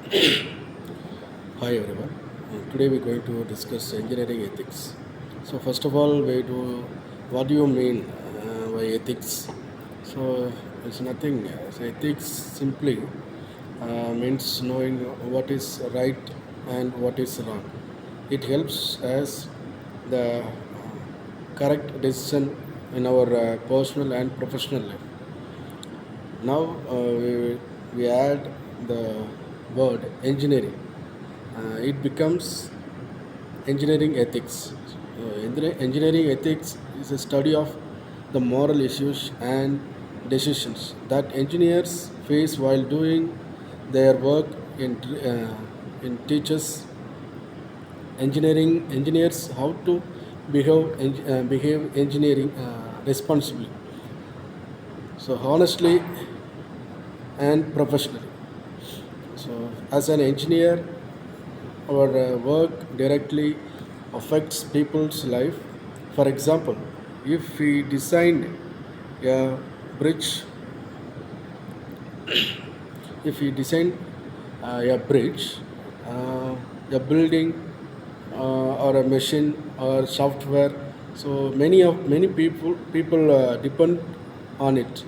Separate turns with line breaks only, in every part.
Hi everyone. Today we're going to discuss engineering ethics. So first of all, what do you mean by ethics? So it's nothing. So ethics simply means knowing what is right and what is wrong. It helps us the correct decision in our personal and professional life. Now we add the word engineering. It becomes engineering ethics. Engineering ethics is a study of the moral issues and decisions that engineers face while doing their work in teaches engineers how to behave engineering responsibly. So honestly and professionally. So as an engineer, our work directly affects people's life. For example, if we design a bridge, if we design a bridge, a building, or a machine or software, so many people depend on it.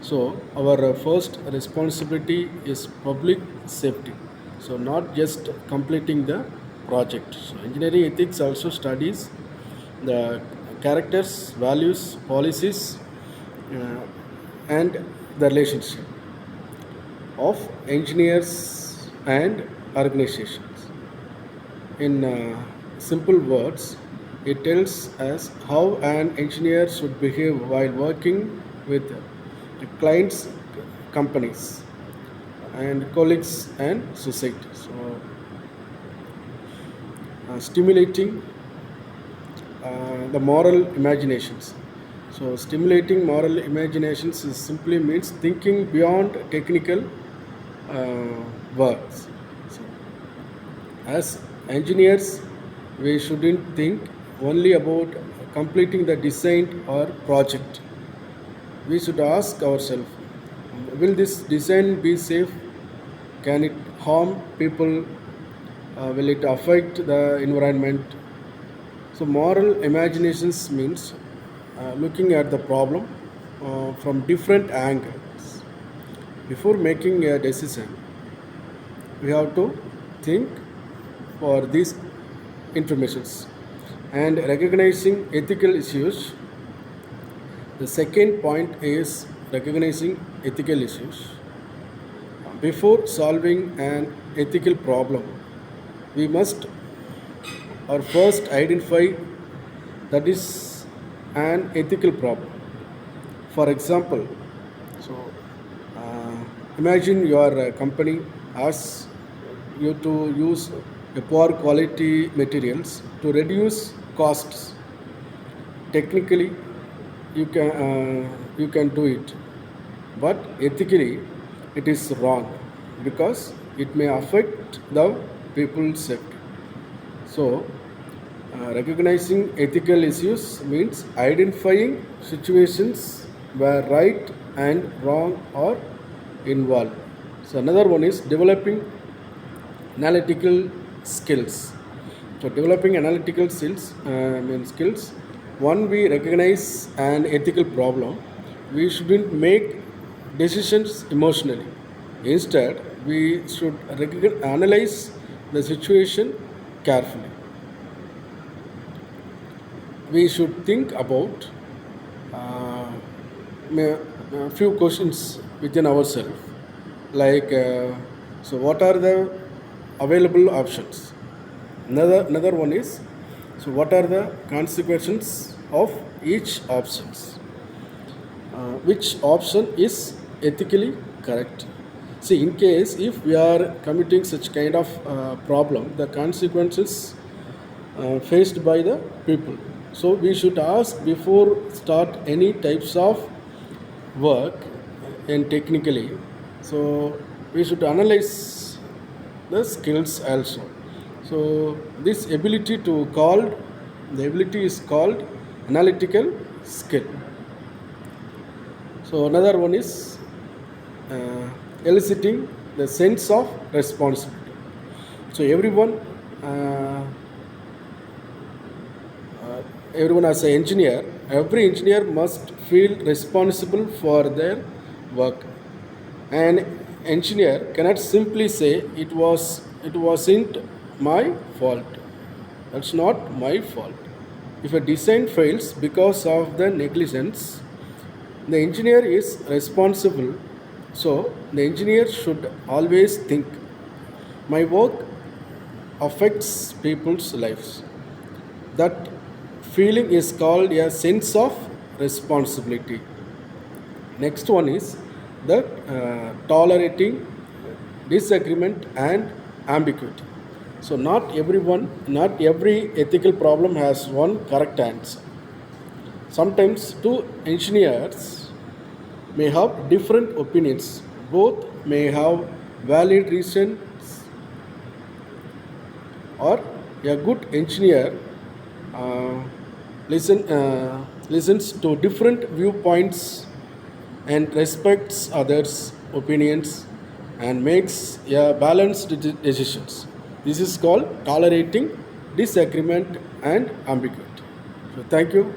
So our first responsibility is public safety. So not just completing the project. So engineering ethics also studies the characters, values, policies, uh, and the relationship of engineers and organizations. In simple words, it tells us how an engineer should behave while working with the clients, companies, and colleagues and society. So, stimulating the moral imaginations. So, stimulating moral imaginations is simply means thinking beyond technical works. So, as engineers, we shouldn't think only about completing the design or project. We should ask ourselves, will this design be safe? Can it harm people? Will it affect the environment? So, moral imaginations means looking at the problem from different angles. Before making a decision, we have to think for these informations and recognizing ethical issues. The second point is recognizing ethical issues. Before solving an ethical problem, we must or first identify that is an ethical problem. For example, so imagine your company asks you to use a poor quality materials to reduce costs. Technically, you can do it, but ethically, it is wrong because it may affect the people's safety. So, recognizing ethical issues means identifying situations where right and wrong are involved. So, another one is developing analytical skills. So, developing analytical skills. One, we recognize an ethical problem. We shouldn't make decisions emotionally. Instead, we should analyze the situation carefully. We should think about uh, a few questions within ourselves, like so what are the available options. Another one is, so what are the consequences of each options, which option is ethically correct. See, in case if we are committing such kind of problem, the consequences faced by the people. So we should ask before start any types of work and technically. So we should analyze the skills also. So this ability to called the ability is called analytical skill. So another one is eliciting the sense of responsibility. So uh, everyone as an engineer, every engineer must feel responsible for their work. An engineer cannot simply say it wasn't my fault. That's not my fault. If a design fails because of the negligence, the engineer is responsible. So the engineer should always think my work affects people's lives. That feeling is called a sense of responsibility. Next one is the tolerating disagreement and ambiguity. So not every ethical problem has one correct answer. Sometimes two engineers may have different opinions. Both may have valid reasons, or a good engineer uh, listens to different viewpoints and respects others' opinions and makes a balanced decisions. This is called tolerating disagreement and ambiguity. So thank you.